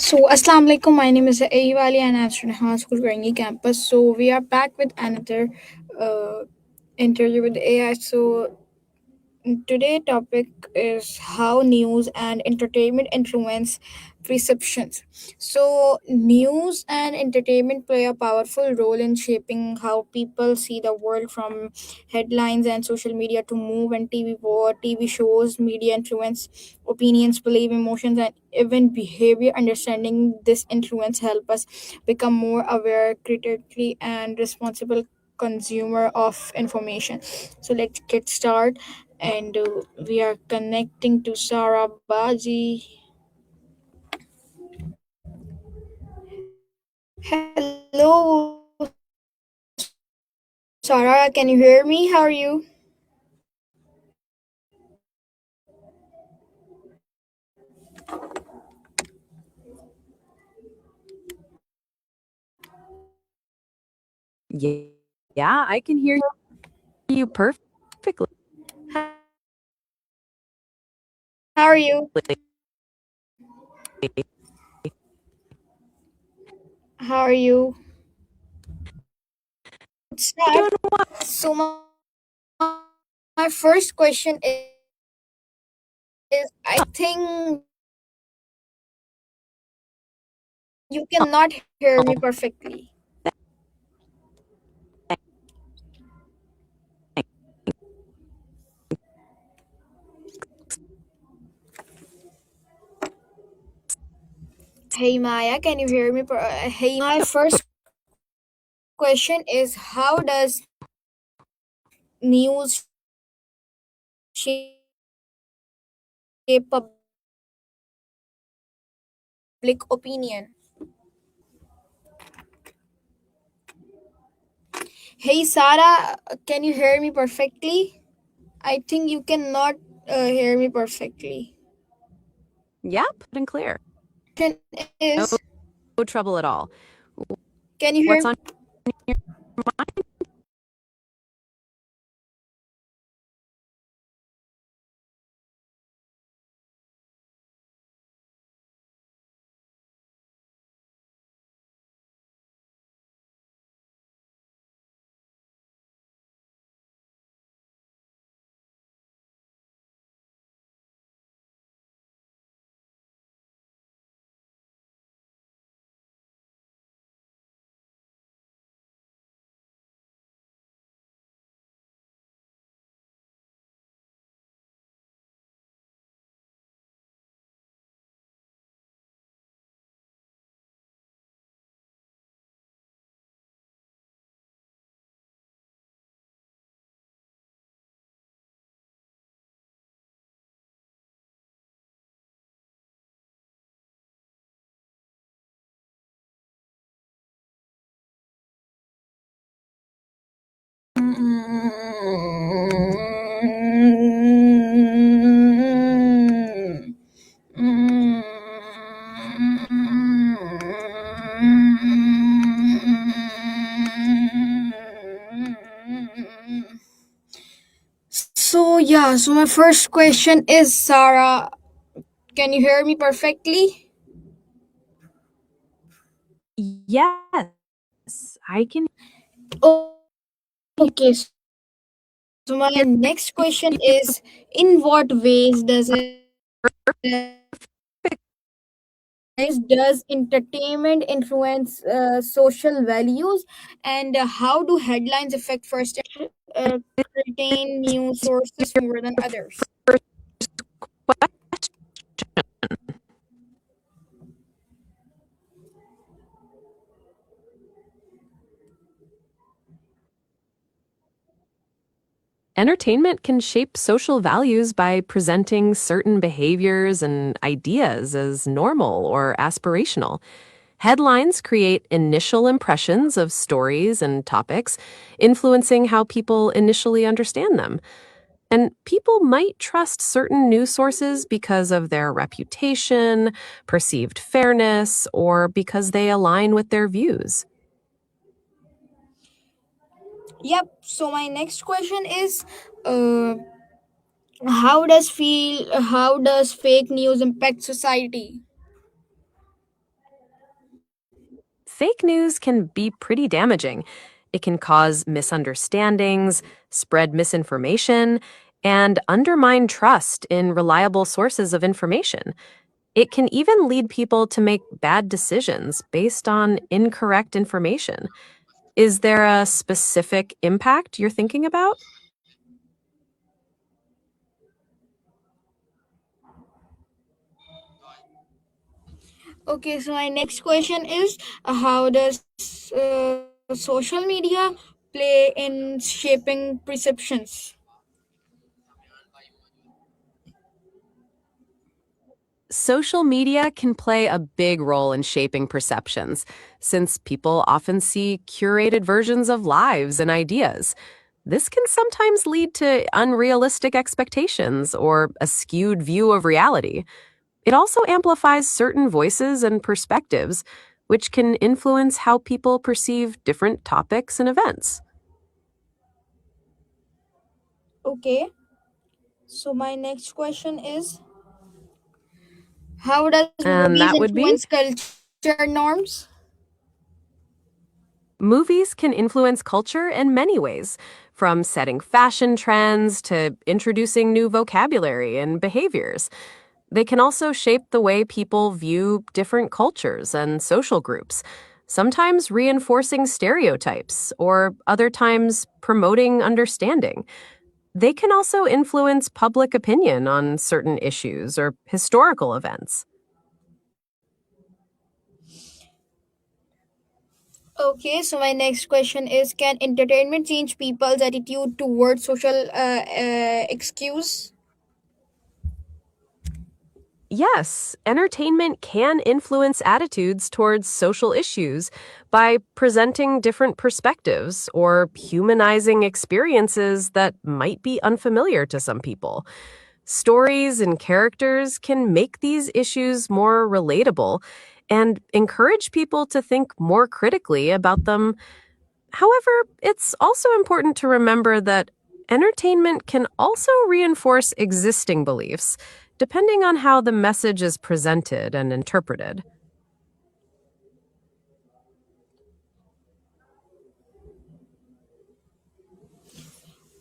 So, Assalamu alaikum. My name is Aivali and I'm student high school Rangi campus. So, we are back with another uh, interview with AI. So, today topic is how news and entertainment influence perceptions. So news and entertainment play a powerful role in shaping how people see the world, from headlines and social media to move and TV shows. Media influence opinions, belief, emotions, and even behavior. Understanding this influence help us become more aware, critically and responsible consumer of information. So let's get started, and we are connecting to Sarah Baji. Hello, Sarah. Can you hear me? How are you? Ye Yeah, I can hear you perfectly. How are you? How are you? Doing Start. So my first question is I think you cannot hear me well. perfectly. Hey Maya, can you hear me? Hey, my first question is how does news shape public opinion? Hey Sarah, can you hear me perfectly? I think you cannot hear me perfectly. Yep, and clear. Question No is, trouble at all. can you What's hear? on your mind? So yeah, so my first question is, Sarah, can you hear me perfectly? Yes, I can Okay, so my hear next question you is, in what ways does entertainment influence social values, and how do headlines affect first retain news sources more than others? perfect. Entertainment can shape social values by presenting certain behaviors and ideas as normal or aspirational. Headlines create initial impressions of stories and topics, influencing how people initially understand them. And people might trust certain news sources because of their reputation, perceived fairness, or because they align with their views. Yep. So my next question is, how does fake news impact society? fake news can be pretty damaging. It can cause misunderstandings, spread misinformation, and undermine trust in reliable sources of information. It can even lead people to make bad decisions based on incorrect information. Is there a specific impact you're thinking about? Okay, so my next question is how does social media play in shaping perceptions? Social media can play a big role in shaping perceptions, since people often see curated versions of lives and ideas. This can sometimes lead to unrealistic expectations or a skewed view of reality. It also amplifies certain voices and perspectives, which can influence how people perceive different topics and events. Okay, so my next question is how does And movies that would be influence culture norms? movies can influence culture in many ways, from setting fashion trends to introducing new vocabulary and behaviors. They can also shape the way people view different cultures and social groups, sometimes reinforcing stereotypes or other times promoting understanding. They can also influence public opinion on certain issues or historical events. Okay, so my next question is can entertainment change people's attitude towards social excuse? Yes, entertainment can influence attitudes towards social issues by presenting different perspectives or humanizing experiences that might be unfamiliar to some people. Stories and characters can make these issues more relatable and encourage people to think more critically about them. However, it's also important to remember that entertainment can also reinforce existing beliefs, depending on how the message is presented and interpreted.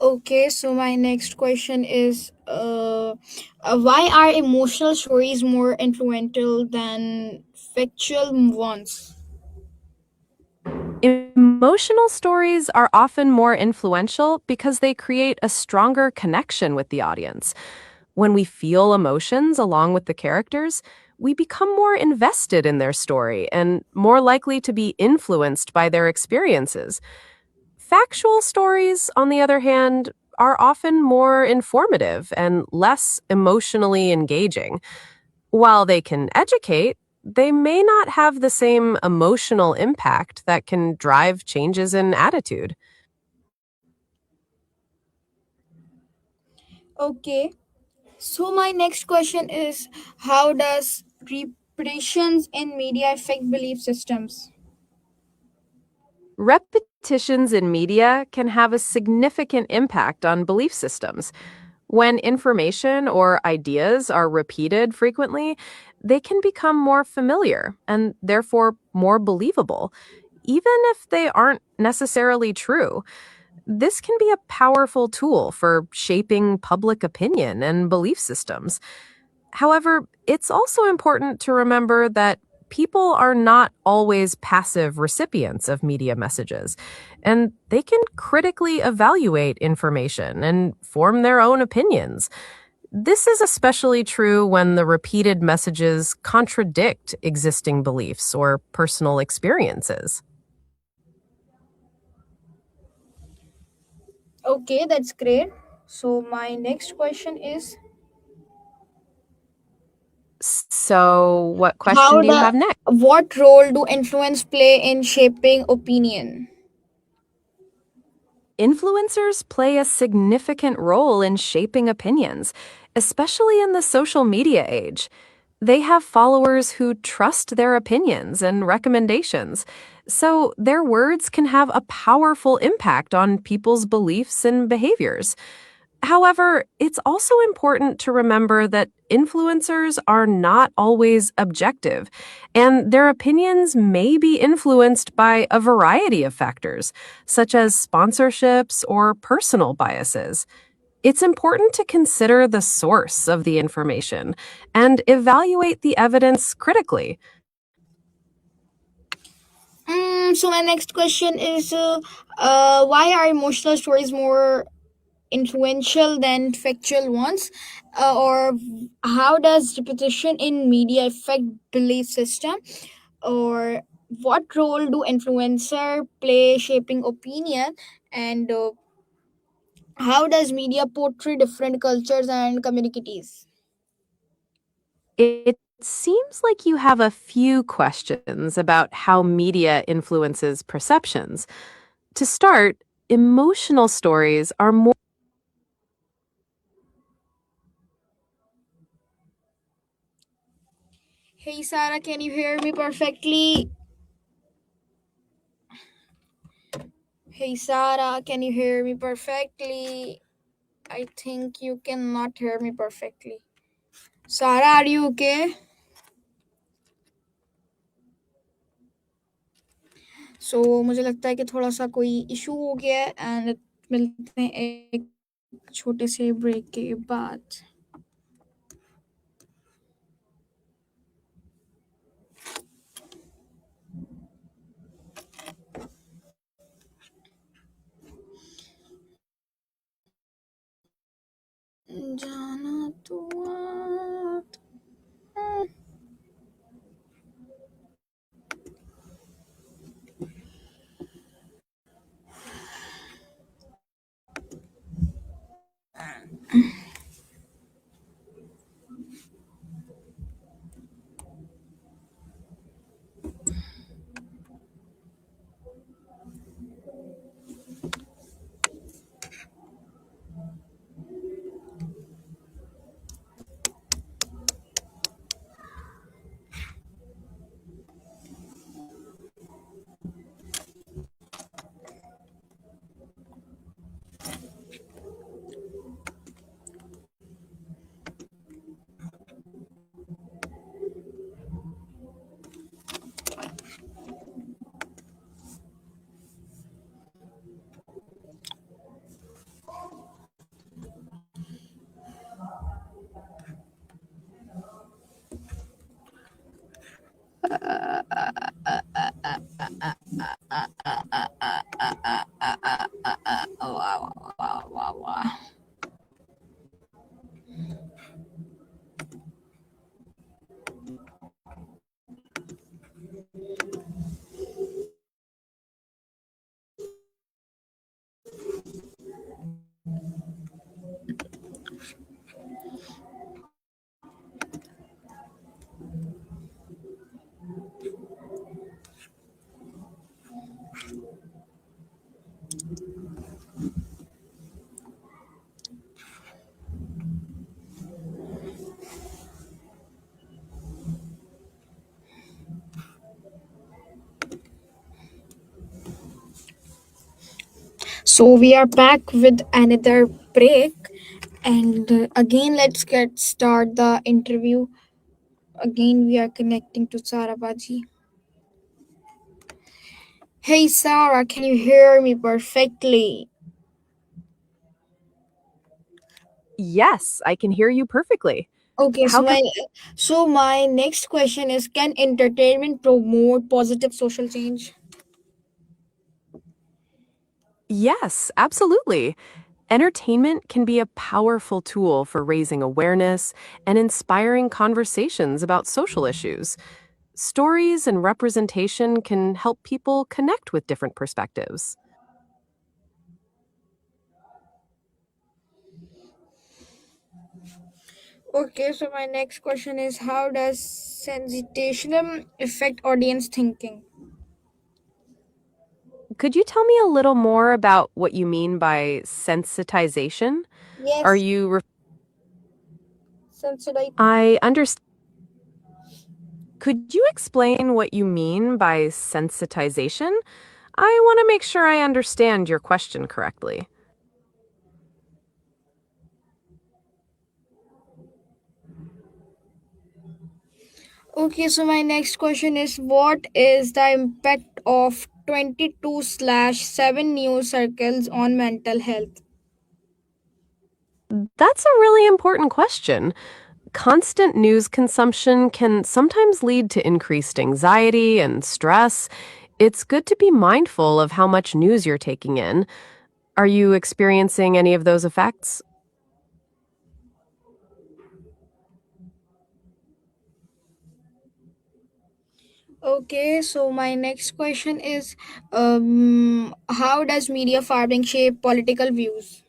Okay, so my next question is why are emotional stories more influential than factual ones? Emotional stories are often more influential because they create a stronger connection with the audience. When we feel emotions along with the characters, we become more invested in their story and more likely to be influenced by their experiences. Factual stories, on the other hand, are often more informative and less emotionally engaging. While they can educate, they may not have the same emotional impact that can drive changes in attitude. Okay, so my next question is how does repetitions in media affect belief systems? Repetitions in media can have a significant impact on belief systems. When information or ideas are repeated frequently, they can become more familiar and therefore more believable, even if they aren't necessarily true. This can be a powerful tool for shaping public opinion and belief systems. However, it's also important to remember that people are not always passive recipients of media messages, and they can critically evaluate information and form their own opinions. This is especially true when the repeated messages contradict existing beliefs or personal experiences. Okay, that's great. So my next question is So, what question how do you the have next? what role do influence play in shaping opinion? Influencers play a significant role in shaping opinions, especially in the social media age. They have followers who trust their opinions and recommendations, so their words can have a powerful impact on people's beliefs and behaviors. However, it's also important to remember that influencers are not always objective, and their opinions may be influenced by a variety of factors, such as sponsorships or personal biases. It's important to consider the source of the information and evaluate the evidence critically. So my next question is, why are emotional stories more influential than factual ones, or how does repetition in media affect belief system, or what role do influencer play shaping opinion, and how does media portray different cultures and communities? It seems like you have a few questions about how media influences perceptions. To start, emotional stories are more. Hey Sarah, can you hear me perfectly? Hey Sarah, can you hear me perfectly? I think you cannot hear me perfectly. Sarah, are you okay? मुझे लगता है कि थोड़ा सा कोई issue हो गया है एंड मिलते हैं एक छोटे से ब्रेक के बाद. जाना तो So we are back with another break, and again let's get start the interview. Again we are connecting to Sarah Baji. Hey Sarah, can you hear me perfectly? Yes, I can hear you perfectly. Okay, How can. so my next question is, can entertainment promote positive social change? Yes, absolutely. Entertainment can be a powerful tool for raising awareness and inspiring conversations about social issues. Stories and representation can help people connect with different perspectives. Okay, so my next question is, how does sensationalism affect audience thinking? Could you tell me a little more about what you mean by sensitization? Are Yes, you. sensitization. I understand. Could you explain what you mean by sensitization? I want to make sure I understand your question correctly. Okay, so my next question is, what is the impact of 22/7 news circles on mental health? That's a really important question. Constant news consumption can sometimes lead to increased anxiety and stress. It's good to be mindful of how much news you're taking in. Are you experiencing any of those effects? Okay, so my next question is, how does media farming shape political views?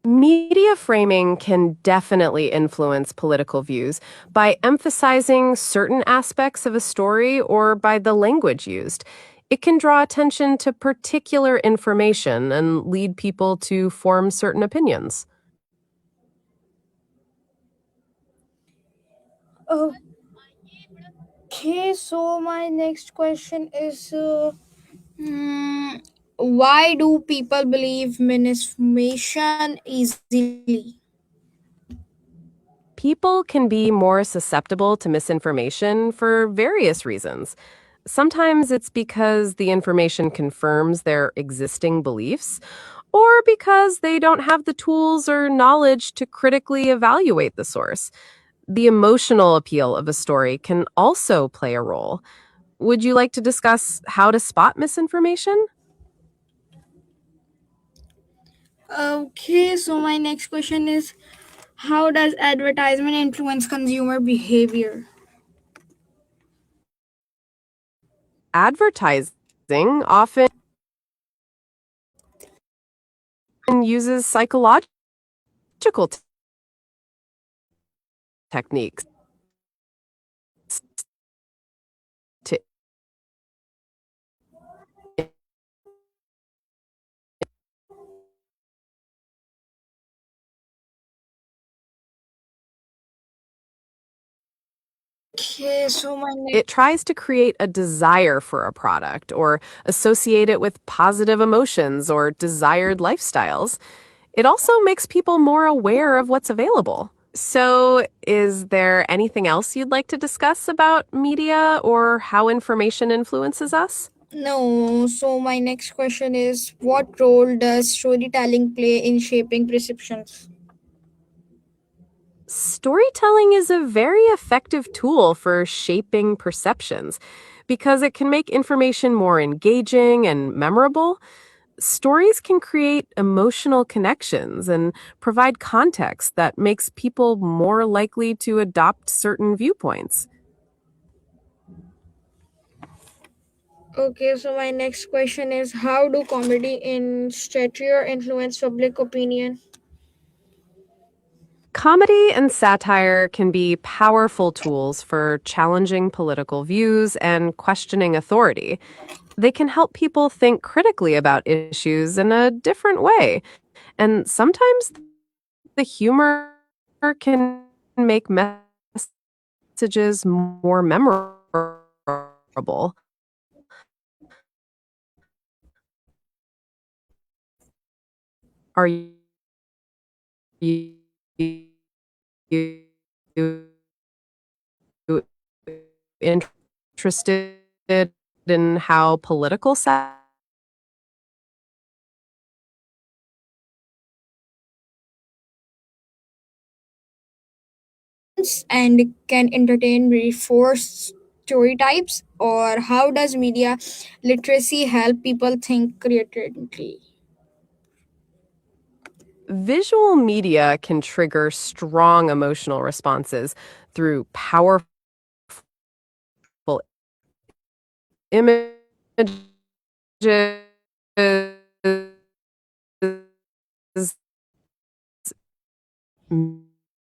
Media framing can definitely influence political views by emphasizing certain aspects of a story or by the language used. It can draw attention to particular information and lead people to form certain opinions. Okay, so my next question is, why do people believe misinformation easily? People can be more susceptible to misinformation for various reasons. Sometimes it's because the information confirms their existing beliefs, or because they don't have the tools or knowledge to critically evaluate the source. The emotional appeal of a story can also play a role. Would you like to discuss how to spot misinformation? Okay, so my next question is, how does advertisement influence consumer behavior? Advertising often uses psychological techniques to Okay, so my it next tries to create a desire for a product or associate it with positive emotions or desired lifestyles. It also makes people more aware of what's available. So, is there anything else you'd like to discuss about media or how information influences us? no, so my next question is, what role does storytelling play in shaping perceptions? Storytelling is a very effective tool for shaping perceptions because it can make information more engaging and memorable. Stories can create emotional connections and provide context that makes people more likely to adopt certain viewpoints. Okay, so my next question is, how do comedy in satire influence public opinion? Comedy and satire can be powerful tools for challenging political views and questioning authority. They can help people think critically about issues in a different way. And sometimes the humor can make messages more memorable. Are you interested in how political And can entertain reinforce stereotypes, or how does media literacy help people think creatively? visual media can trigger strong emotional responses through powerful images,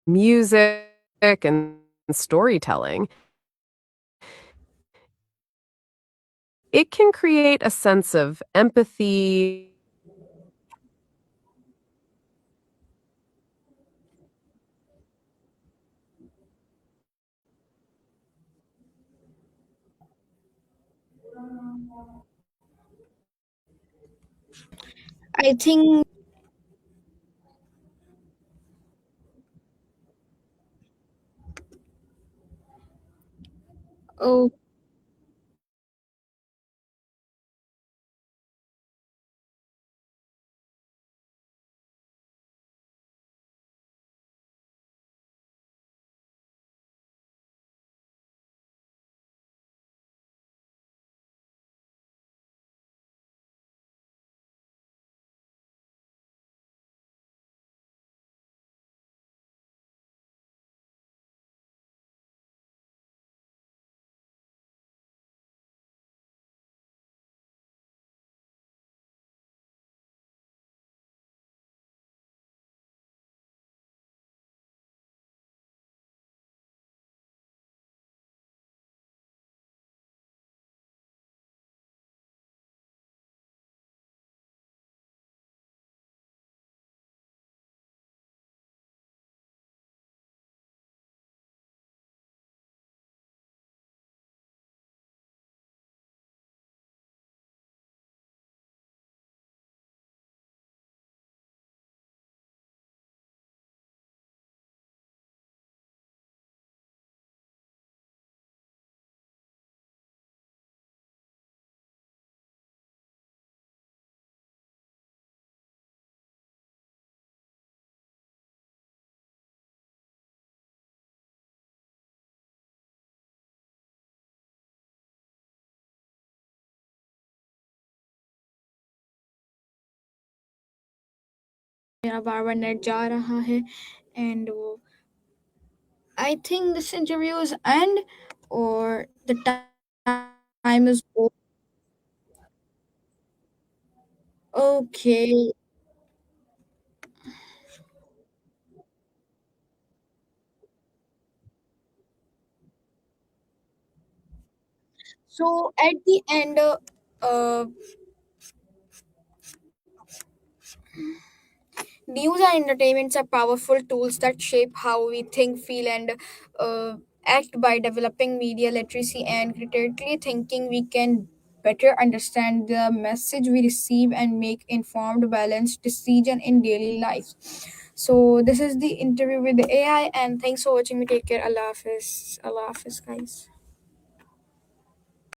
music, and storytelling. It can create a sense of empathy. I think Oh, मेरा बार बार net जा रहा है and I think this interview is end or the time is over. Okay. So at the end, news and entertainments are powerful tools that shape how we think, feel, and act. By developing media literacy and critically thinking, we can better understand the message we receive and make informed, balanced decision in daily life. So this is the interview with the AI, and thanks for watching me. Take care. Allah Hafiz. Allah Hafiz, guys.